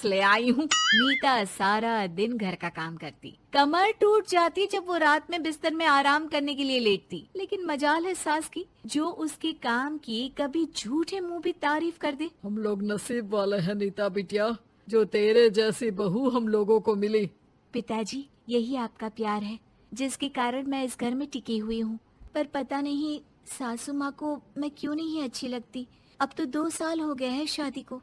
छाछ ले आई हूँ। मीता सारा दिन घर का काम करती, कमर टूट जाती जब वो रात में बिस्तर में आराम करने के लिए लेटती। लेकिन मजाल है सास की, जो उसके काम की कभी झूठे मुंह भी तारीफ कर दे। हम लोग नसीब वाले हैं नीता बिटिया, जो तेरे जैसी बहू हम लोगों को मिली। पिताजी, यही आपका प्यार है जिसके कारण मैं इस घर में टिकी हुई हूँ। पर पता नहीं सासू माँ को मैं क्यों नहीं अच्छी लगती। अब तो 2 साल हो गए हैं शादी को।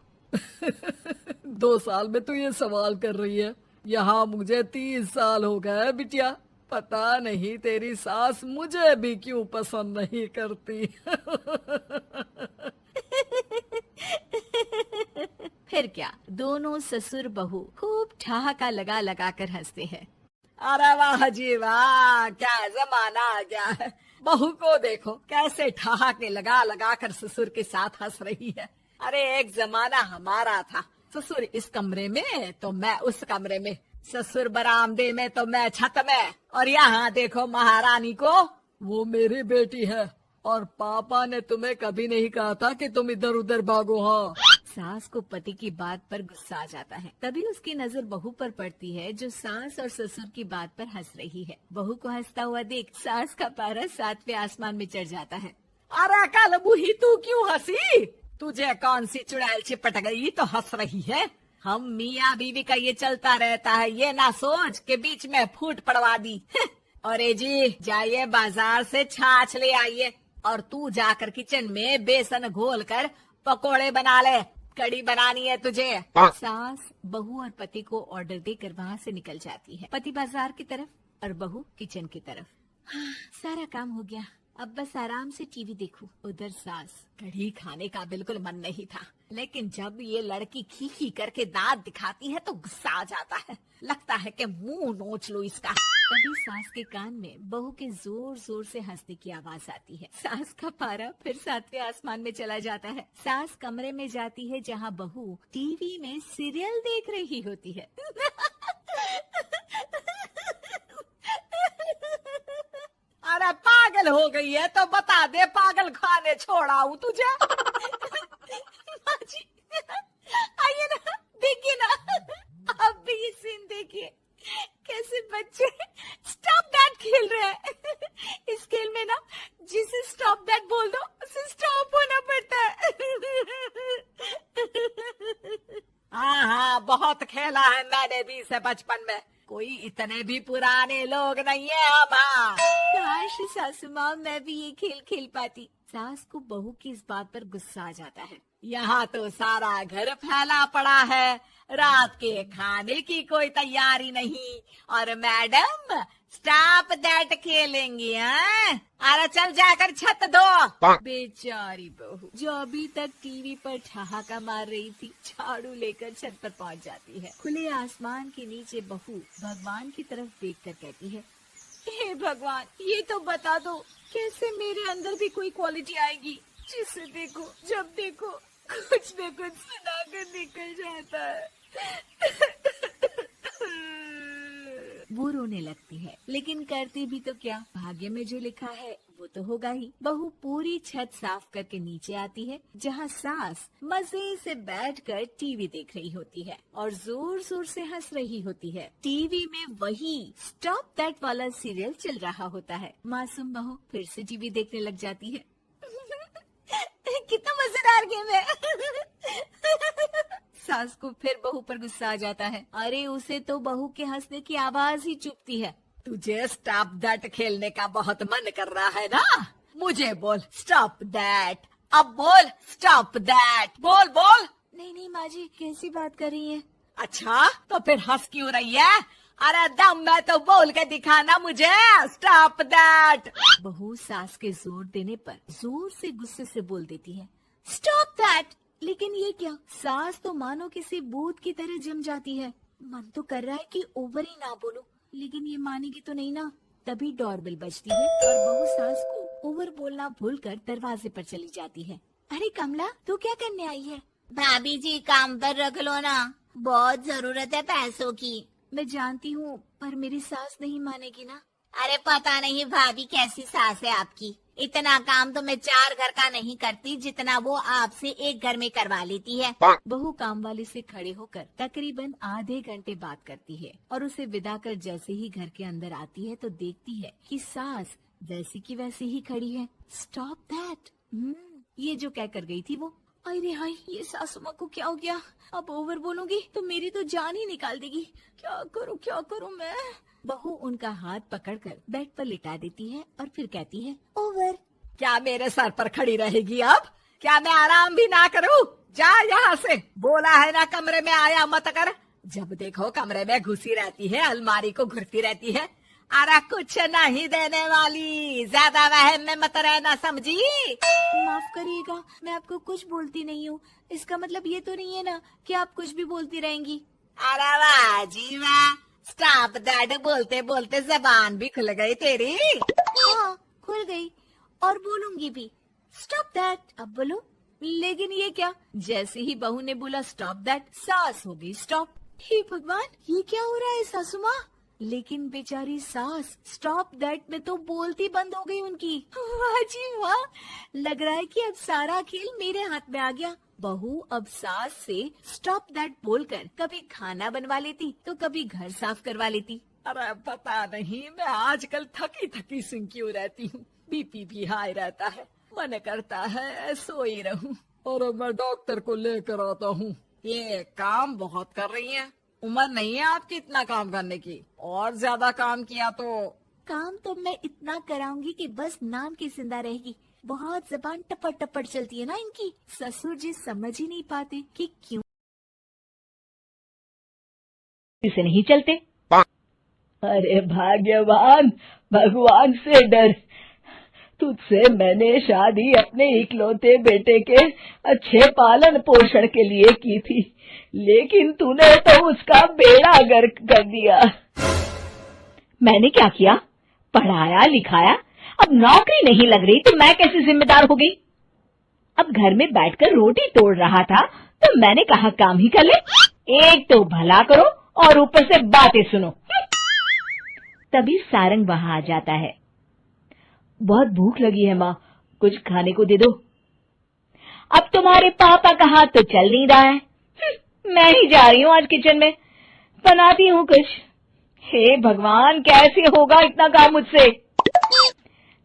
2 साल में तू ये सवाल कर रही है? यहाँ मुझे 30 साल हो गए बिटिया। पता नहीं तेरी सास मुझे भी क्यों पसंद नहीं करती। फिर क्या, दोनों ससुर बहू खूब ठहाका लगा लगा कर हंसते हैं। अरे वाह जी वाह, क्या जमाना आ गया है। बहू को देखो कैसे ठहाके लगा लगा कर ससुर के साथ हंस रही है। अरे एक जमाना हमारा था, ससुर इस कमरे में तो मैं उस कमरे में, ससुर बरामदे में तो मैं छत में। और यहाँ देखो महारानी को, वो मेरी बेटी है और पापा ने तुम्हें कभी नहीं कहा था कि तुम इधर उधर भागो। हाँ, सास को पति की बात पर गुस्सा आ जाता है। तभी उसकी नजर बहू पर पड़ती है, जो सास और ससुर की बात पर हंस रही है। बहू को हंसता हुआ देख सास का पारा 7वें आसमान में चढ़ जाता है। अरे कल बुही, तू क्यों हंसी? तुझे कौन सी चुड़ैल चिपट गई तो हंस रही है? हम मियाँ बीवी का ये चलता रहता है, ये ना सोच के बीच में फूट पड़वा दी। अरे जी, जाइए बाजार से छाछ ले आइए और तू जाकर किचन में बेसन घोल कर पकोड़े बना ले, कड़ी बनानी है तुझे। सास बहू और पति को ऑर्डर देकर वहाँ से निकल जाती है। पति बाजार की तरफ और बहू किचन की तरफ। सारा काम हो गया, अब बस आराम से टीवी देखूं। उधर सास, कढ़ी खाने का बिल्कुल मन नहीं था, लेकिन जब ये लड़की खी खी करके दांत दिखाती है तो गुस्सा आ जाता है। लगता है कि मुंह नोच लो इसका। तभी सास के कान में बहू के जोर जोर से हंसने की आवाज आती है। सास का पारा फिर 7वें आसमान में चला जाता है। सास कमरे में जाती है जहाँ बहू टीवी में सीरियल देख रही होती है। अरे पागल हो गई है तो बता दे, पागल खाने छोड़ाऊं तुझे? माँ जी, आइए ना, देखिए ना, आप भी ये सीन देखिए, कैसे बच्चे स्टॉप दैट खेल रहे हैं। इस खेल में ना जिसे स्टॉप दैट बोल दो उसे स्टॉप होना पड़ता है। हाँ हाँ, बहुत खेला है मैंने भी इसे बचपन में। कोई इतने भी पुराने लोग नहीं है हम। हाँ, काश सासू माँ मैं भी ये खेल खेल पाती। सास को बहू की इस बात पर गुस्सा आ जाता है। यहाँ तो सारा घर फैला पड़ा है, रात के खाने की कोई तैयारी नहीं, और मैडम स्टॉप दैट खेलेंगी। हाँ, अरे चल जाकर छत धो। बेचारी बहू जो अभी तक टीवी पर ठहाका मार रही थी, झाड़ू लेकर छत पर पहुँच जाती है। खुले आसमान के नीचे बहू भगवान की तरफ देखकर कहती है, हे भगवान, ये तो बता दो कैसे मेरे अंदर भी कोई क्वालिटी आएगी जिसे देखो, जब देखो कुछ न कुछ सुनाकर निकल जाता है। वो रोने लगती है, लेकिन करती भी तो क्या, भाग्य में जो लिखा है वो तो होगा ही। बहू पूरी छत साफ करके नीचे आती है, जहाँ सास मजे से बैठकर टीवी देख रही होती है और जोर जोर से हंस रही होती है। टीवी में वही स्टॉप दैट वाला सीरियल चल रहा होता है। मासूम बहू फिर से टीवी देखने लग जाती है। कितना मजेदार गेम है। सास को फिर बहू पर गुस्सा आ जाता है। अरे उसे तो बहू के हंसने की आवाज ही चुभती है। तुझे स्टॉप दैट खेलने का बहुत मन कर रहा है ना? मुझे बोल स्टॉप दैट, अब बोल स्टॉप दैट, बोल बोल। नहीं नहीं माँ जी, कैसी बात कर रही हैं? अच्छा तो फिर हंस क्यों रही है? अरे दम में तो बोल के दिखाना मुझे स्टॉप दैट। बहू सास के जोर देने पर जोर से गुस्से से बोल देती है, स्टॉप दैट। लेकिन ये क्या, सास तो मानो किसी भूत की तरह जम जाती है। मन तो कर रहा है कि ओवर ही ना बोलूं, लेकिन ये मानेगी तो नहीं ना। तभी डोरबेल बजती है और बहू सास को ओवर बोलना भूलकर दरवाजे पर चली जाती है। अरे कमला, तू क्या करने आई है? भाभी जी काम पर रख लो ना, बहुत जरूरत है पैसों की। मैं जानती हूँ, पर मेरी सास नहीं मानेगी ना। अरे पता नहीं भाभी कैसी सास है आपकी। इतना काम तो मैं 4 घर का नहीं करती जितना वो आपसे एक घर में करवा लेती है। बहू काम वाली से खड़े होकर तकरीबन आधे घंटे बात करती है और उसे विदा कर जैसे ही घर के अंदर आती है तो देखती है कि सास वैसी की वैसी ही खड़ी है। Stop that. ये जो कह कर गई थी वो। अरे हाय, ये सासू माँ को क्या हो गया? अब ओवर बोलूंगी तो मेरी तो जान ही निकाल देगी। क्या करूँ मैं? बहू उनका हाथ पकड़कर बेड पर लिटा देती है और फिर कहती है, ओवर। क्या मेरे सर पर खड़ी रहेगी अब? क्या मैं आराम भी ना करूं? जा यहाँ से। बोला है ना कमरे में आया मत कर। जब देखो कमरे में घुसी रहती है, अलमारी को घुरती रहती है। अरे कुछ नहीं देने वाली, ज्यादा वहम में मत रहना, समझी? माफ करिएगा, मैं आपको कुछ बोलती नहीं हूँ। इसका मतलब ये तो नहीं है ना कि आप कुछ भी बोलती रहेंगी। अरे वाह जी वाह, स्टॉप दैट बोलते बोलते जबान भी खुल गई तेरी। हाँ, खुल गई और बोलूंगी भी। Stop that. अब बोलो। लेकिन ये क्या? जैसे ही बहू ने बोला स्टॉप दैट, सास हो गई स्टॉप। हे भगवान, ये क्या हो रहा है सासू माँ? लेकिन बेचारी सास स्टॉप दैट में तो बोलती बंद हो गई उनकी। वाह जी वाह, लग रहा है कि अब सारा खेल मेरे हाथ में आ गया। बहू अब सास से स्टॉप दैट बोलकर कभी खाना बनवा लेती तो कभी घर साफ करवा लेती। अरे पता नहीं, मैं आजकल थकी थकी सी क्यों रहती हूँ। बीपी भी हाई रहता है, मन करता है सोई रहूं। और मैं डॉक्टर को लेकर आता हूँ। ये काम बहुत कर रही है, उम्र नहीं है आपकी इतना काम करने की। और ज्यादा काम किया तो काम तो मैं इतना कराऊंगी कि बस नाम की जिंदा रहेगी। बहुत जबान टपट टपट चलती है ना इनकी। ससुर जी समझ ही नहीं पाते कि क्यों इसे नहीं चलते। अरे भाग्यवान, भगवान से डर। तुझसे मैंने शादी अपने इकलौते बेटे के अच्छे पालन पोषण के लिए की थी, लेकिन तूने तो उसका बेड़ा गर्क कर दिया। मैंने क्या किया? पढ़ाया लिखाया, अब नौकरी नहीं लग रही तो मैं कैसे जिम्मेदार हो गई? अब घर में बैठकर रोटी तोड़ रहा था तो मैंने कहा काम ही कर ले। एक तो भला करो और ऊपर से बातें सुनो। तभी सारंग वहां आ जाता है। बहुत भूख लगी है माँ, कुछ खाने को दे दो। अब तुम्हारे पापा का हाथ तो चल नहीं रहा है। मैं ही जा रही हूँ आज किचन में, बनाती हूँ कुछ। हे भगवान, कैसे होगा इतना काम मुझसे?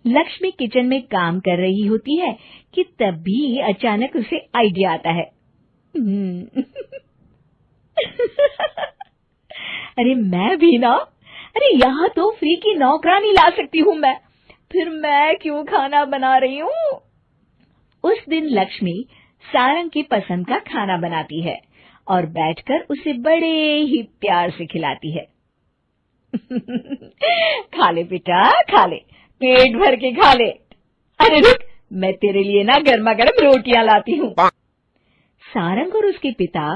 लक्ष्मी किचन में काम कर रही होती है कि तभी अचानक उसे आइडिया आता है। अरे मैं भी ना, अरे यहाँ तो फ्री की नौकरानी ला सकती हूँ मैं, फिर मैं क्यों खाना बना रही हूँ? उस दिन लक्ष्मी सारंग की पसंद का खाना बनाती है और बैठकर उसे बड़े ही प्यार से खिलाती है। खा ले बेटा, खा ले, पेट भर के खा ले। अरे रुक, मैं तेरे लिए ना गर्मा गर्म रोटियां लाती हूँ। सारंग और उसके पिता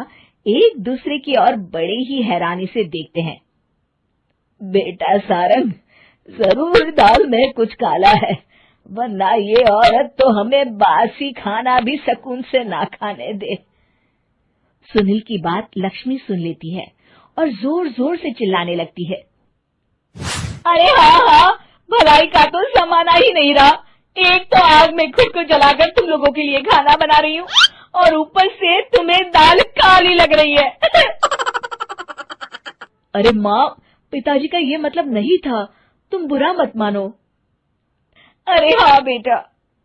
एक दूसरे की ओर बड़े ही हैरानी से देखते हैं। बेटा सारंग, जरूर दाल में कुछ काला है, वरना ये औरत तो हमें बासी खाना भी सुकून से ना खाने दे। सुनील की बात लक्ष्मी सुन लेती है और जोर जोर से चिल्लाने लगती है। अरे हाँ, भलाई का तो जमाना ही नहीं रहा। एक तो आग में खुद को जलाकर तुम लोगों के लिए खाना बना रही हूँ और ऊपर से तुम्हें दाल काली लग रही है। अरे माँ, पिताजी का ये मतलब नहीं था, तुम बुरा मत मानो। अरे हाँ बेटा,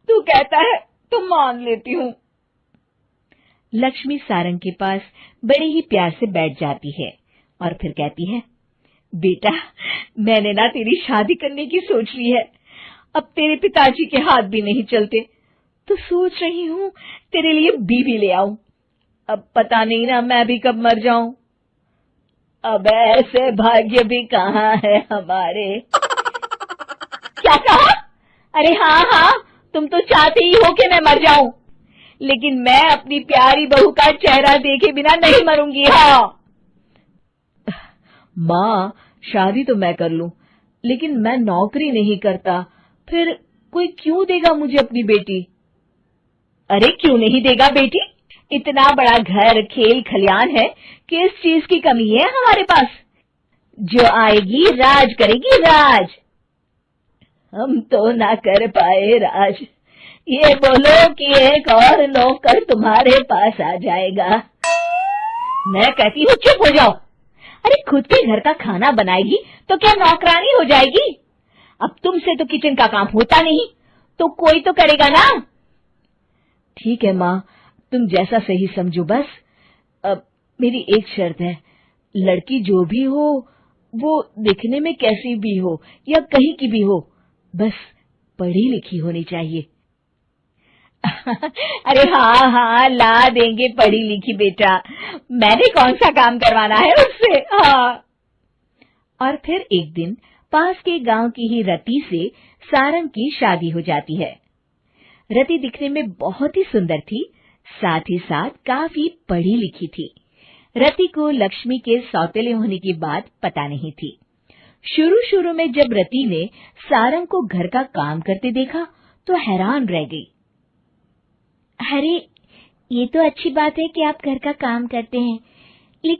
तू कहता है तो मान लेती हूँ। लक्ष्मी सारंग के पास बड़े ही प्यार से बैठ जाती है और फिर कहती है, बेटा मैंने ना तेरी शादी करने की सोच ली है। अब तेरे पिताजी के हाथ भी नहीं चलते तो सोच रही हूँ तेरे लिए बीवी ले आऊं। अब पता नहीं ना मैं भी कब मर जाऊं। अब ऐसे भाग्य भी कहाँ है हमारे। क्या कहा? अरे हाँ, तुम तो चाहते ही हो कि मैं मर जाऊं, लेकिन मैं अपनी प्यारी बहू का चेहरा देखे बिना नहीं मरूंगी। हाँ माँ, शादी तो मैं कर लूं, लेकिन मैं नौकरी नहीं करता, फिर कोई क्यों देगा मुझे अपनी बेटी? अरे क्यों नहीं देगा बेटी? इतना बड़ा घर, खेल खलियान है, किस चीज की कमी है हमारे पास? जो आएगी राज करेगी, राज। हम तो ना कर पाए राज। ये बोलो कि एक और नौकर तुम्हारे पास आ जाएगा। मैं कहती हूँ चुप हो जाओ। अरे खुद के घर का खाना बनाएगी तो क्या नौकरानी हो जाएगी? अब तुमसे तो किचन का काम होता नहीं, तो कोई तो करेगा ना। ठीक है माँ, तुम जैसा सही समझो बस। अब मेरी एक शर्त है, लड़की जो भी हो वो दिखने में कैसी भी हो या कहीं की भी हो, बस पढ़ी लिखी होनी चाहिए। अरे हाँ हाँ, ला देंगे पढ़ी लिखी बेटा, मैंने कौन सा काम करवाना है उससे। हाँ। और फिर एक दिन पास के गांव की ही रति से सारंग की शादी हो जाती है। रति दिखने में बहुत ही सुंदर थी, साथ ही साथ काफी पढ़ी लिखी थी। रति को लक्ष्मी के सौतेले होने की बात पता नहीं थी। शुरू शुरू में जब रति ने सारंग को घर का काम करते देखा तो हैरान रह गई। अरे ये तो अच्छी बात है कि आप घर का काम करते हैं, लेकिन